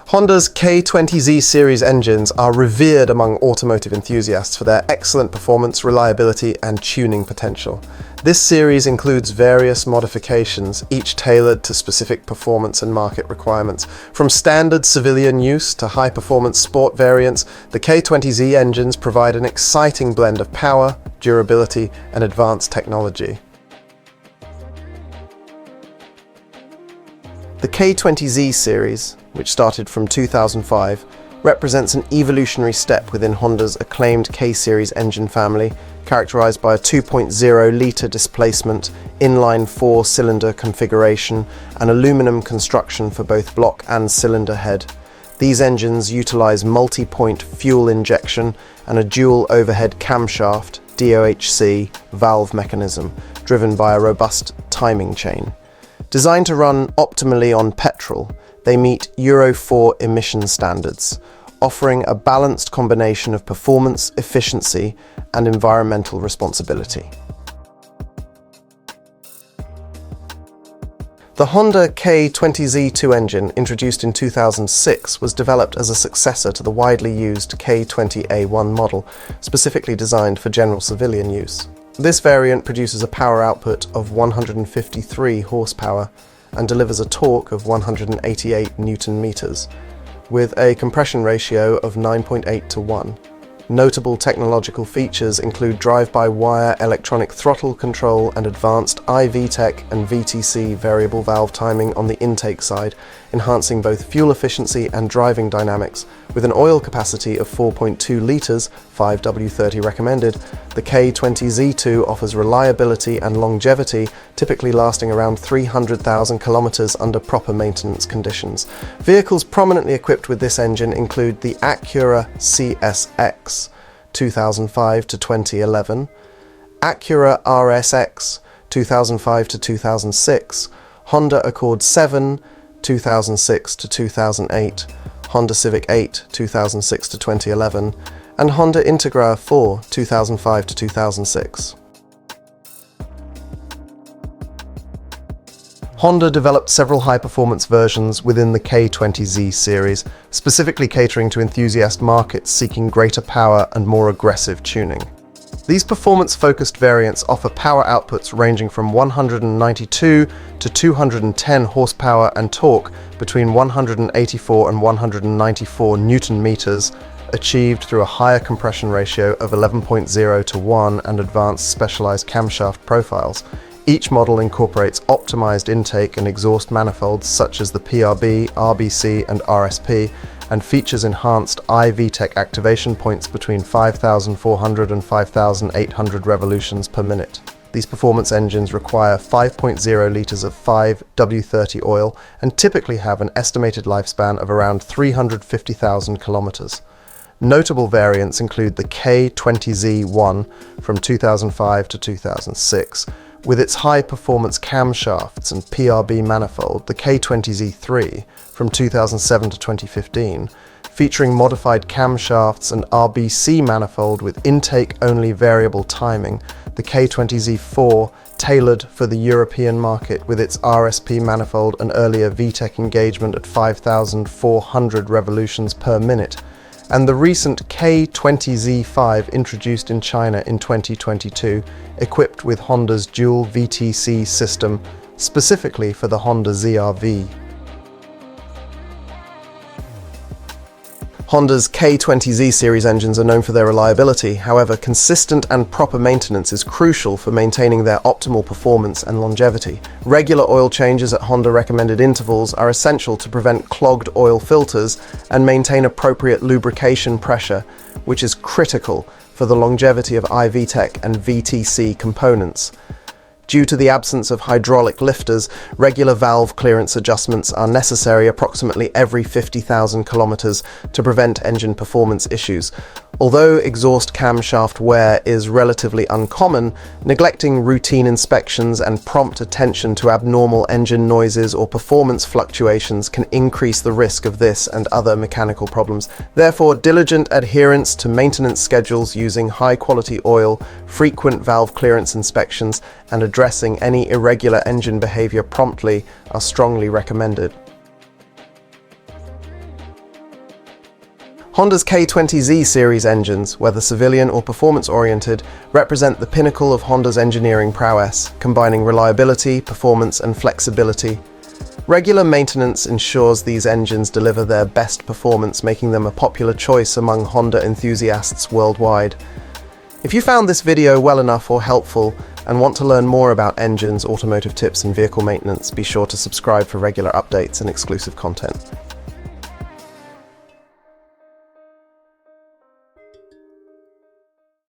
Honda's K20Z series engines are revered among automotive enthusiasts for their excellent performance, reliability, and tuning potential. This series includes various modifications, each tailored to specific performance and market requirements. From standard civilian use to high-performance sport variants, the K20Z engines provide an exciting blend of power, durability, and advanced technology. The K20Z series, which started from 2005, represents an evolutionary step within Honda's acclaimed K-series engine family, characterized by a 2.0-litre displacement, inline 4-cylinder configuration, and aluminum construction for both block and cylinder head. These engines utilize multi-point fuel injection and a dual overhead camshaft (DOHC) valve mechanism, driven by a robust timing chain. Designed to run optimally on petrol, they meet Euro 4 emission standards, offering a balanced combination of performance, efficiency, and environmental responsibility. The Honda K20Z2 engine, introduced in 2006, was developed as a successor to the widely used K20A1 model, specifically designed for general civilian use. This variant produces a power output of 153 horsepower and delivers a torque of 188 Newton-meters, with a compression ratio of 9.8 to 1. Notable technological features include drive-by-wire electronic throttle control and advanced i-VTEC and VTC variable valve timing on the intake side, enhancing both fuel efficiency and driving dynamics. With an oil capacity of 4.2 litres, 5W30 recommended, the K20Z2 offers reliability and longevity, typically lasting around 300,000 kilometres under proper maintenance conditions. Vehicles prominently equipped with this engine include the Acura CSX 2005 to 2011, Acura RSX 2005 to 2006, Honda Accord 7 2006 to 2008, Honda Civic 8 2006 to 2011, and Honda Integra 4 2005 to 2006. Honda developed several high-performance versions within the K20Z series, specifically catering to enthusiast markets seeking greater power and more aggressive tuning. These performance-focused variants offer power outputs ranging from 192 to 210 horsepower and torque between 184 and 194 Newton-meters, achieved through a higher compression ratio of 11.0 to 1 and advanced specialized camshaft profiles. Each model incorporates optimized intake and exhaust manifolds such as the PRB, RBC, and RSP, and features enhanced i-VTEC activation points between 5,400 and 5,800 revolutions per minute. These performance engines require 5.0 litres of 5W30 oil and typically have an estimated lifespan of around 350,000 kilometres. Notable variants include the K20Z1 from 2005 to 2006, with its high-performance camshafts and PRB manifold, the K20Z3 from 2007 to 2015, featuring modified camshafts and RBC manifold with intake-only variable timing, the K20Z4 tailored for the European market with its RSP manifold and earlier VTEC engagement at 5,400 revolutions per minute, and the recent K20Z5 introduced in China in 2022, equipped with Honda's dual VTC system, specifically for the Honda ZR-V. Honda's K20Z series engines are known for their reliability. However, consistent and proper maintenance is crucial for maintaining their optimal performance and longevity. Regular oil changes at Honda recommended intervals are essential to prevent clogged oil filters and maintain appropriate lubrication pressure, which is critical for the longevity of i-VTEC and VTC components. Due to the absence of hydraulic lifters, regular valve clearance adjustments are necessary approximately every 50,000 kilometers to prevent engine performance issues. Although exhaust camshaft wear is relatively uncommon, neglecting routine inspections and prompt attention to abnormal engine noises or performance fluctuations can increase the risk of this and other mechanical problems. Therefore, diligent adherence to maintenance schedules using high-quality oil, frequent valve clearance inspections, and addressing any irregular engine behavior promptly are strongly recommended. Honda's K20Z series engines, whether civilian or performance-oriented, represent the pinnacle of Honda's engineering prowess, combining reliability, performance, and flexibility. Regular maintenance ensures these engines deliver their best performance, making them a popular choice among Honda enthusiasts worldwide. If you found this video well enough or helpful and want to learn more about engines, automotive tips, and vehicle maintenance, be sure to subscribe for regular updates and exclusive content.